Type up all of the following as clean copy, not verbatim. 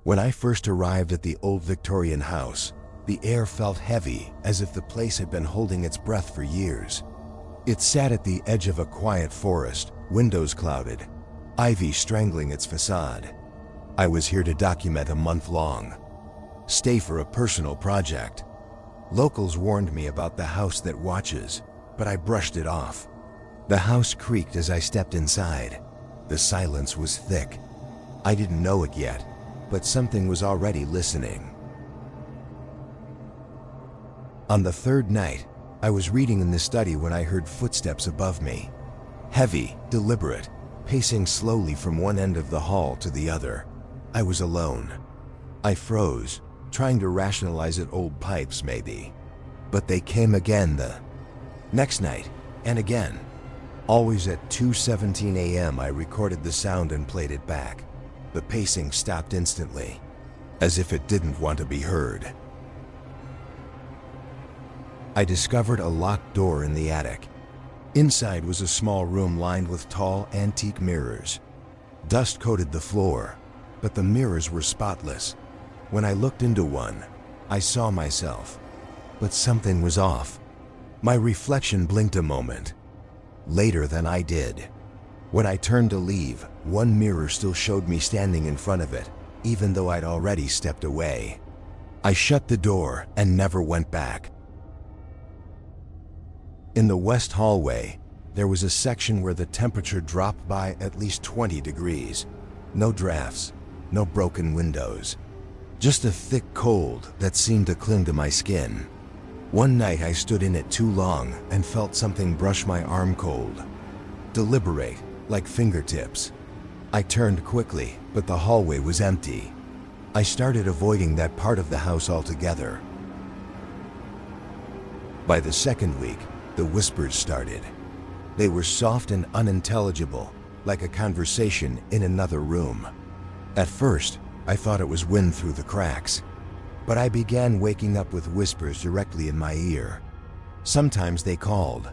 When I first arrived at the old Victorian house, the air felt heavy, as if the place had been holding its breath for years. It sat at the edge of a quiet forest, windows clouded, ivy strangling its facade. I was here to document a month-long stay for a personal project. Locals warned me about the house that watches, but I brushed it off. The house creaked as I stepped inside. The silence was thick. I didn't know it yet, but something was already listening. On the third night, I was reading in the study when I heard footsteps above me. Heavy, deliberate, pacing slowly from one end of the hall to the other. I was alone. I froze, trying to rationalize it. Old pipes, maybe. But they came again the next night, and again. Always at 2:17 a.m. I recorded the sound and played it back. The pacing stopped instantly, as if it didn't want to be heard. I discovered a locked door in the attic. Inside was a small room lined with tall, antique mirrors. Dust coated the floor, but the mirrors were spotless. When I looked into one, I saw myself, but something was off. My reflection blinked a moment, later than I did. When I turned to leave, one mirror still showed me standing in front of it, even though I'd already stepped away. I shut the door and never went back. In the west hallway, there was a section where the temperature dropped by at least 20 degrees. No drafts, no broken windows. Just a thick cold that seemed to cling to my skin. One night I stood in it too long and felt something brush my arm cold. Deliberate, like fingertips. I turned quickly, but the hallway was empty. I started avoiding that part of the house altogether. By the second week, the whispers started. They were soft and unintelligible, like a conversation in another room. At first, I thought it was wind through the cracks, but I began waking up with whispers directly in my ear. Sometimes they called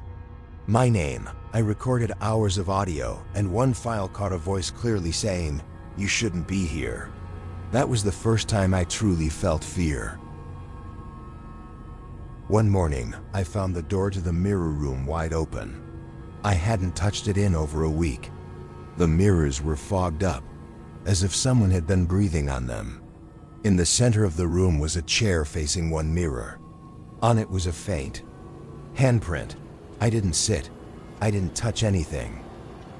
my name. I recorded hours of audio, and one file caught a voice clearly saying, "You shouldn't be here." That was the first time I truly felt fear. One morning, I found the door to the mirror room wide open. I hadn't touched it in over a week. The mirrors were fogged up, as if someone had been breathing on them. In the center of the room was a chair facing one mirror. On it was a faint handprint. I didn't sit. I didn't touch anything.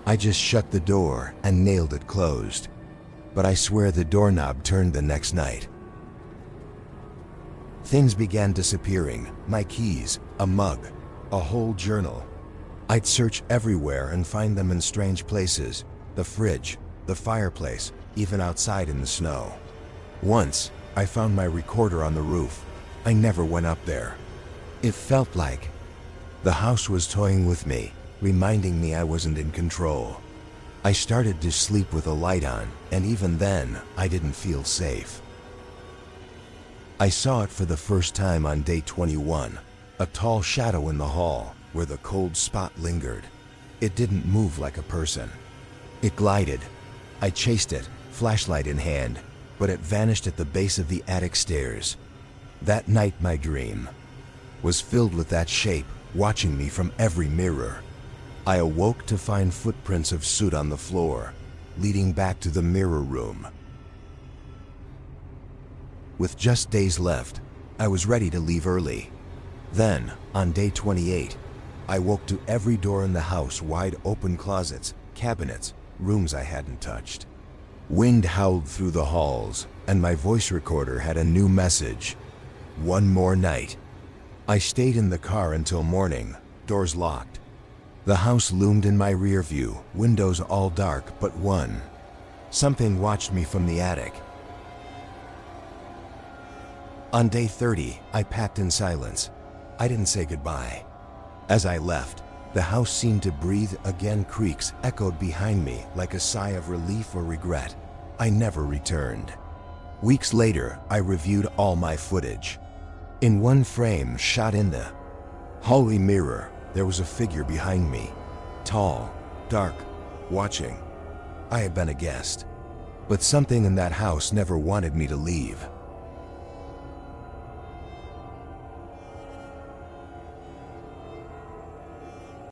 I just shut the door and nailed it closed. But I swear the doorknob turned the next night. Things began disappearing. My keys, a mug, a whole journal. I'd search everywhere and find them in strange places. The fridge, the fireplace, even outside in the snow. Once, I found my recorder on the roof. I never went up there. It felt like the house was toying with me, reminding me I wasn't in control. I started to sleep with a light on, and even then, I didn't feel safe. I saw it for the first time on day 21, a tall shadow in the hall where the cold spot lingered. It didn't move like a person. It glided. I chased it, flashlight in hand, but it vanished at the base of the attic stairs. That night, my dream was filled with that shape, watching me from every mirror. I awoke to find footprints of soot on the floor, leading back to the mirror room. With just days left, I was ready to leave early. Then, on day 28, I woke to every door in the house wide open, closets, cabinets, rooms I hadn't touched. Wind howled through the halls, and my voice recorder had a new message. One more night. I stayed in the car until morning, doors locked. The house loomed in my rear view, windows all dark but one. Something watched me from the attic. On day 30, I packed in silence. I didn't say goodbye. As I left, the house seemed to breathe again. Creaks echoed behind me like a sigh of relief or regret. I never returned. Weeks later, I reviewed all my footage. In one frame shot in the hallway mirror, there was a figure behind me. Tall, dark, watching. I had been a guest. But something in that house never wanted me to leave.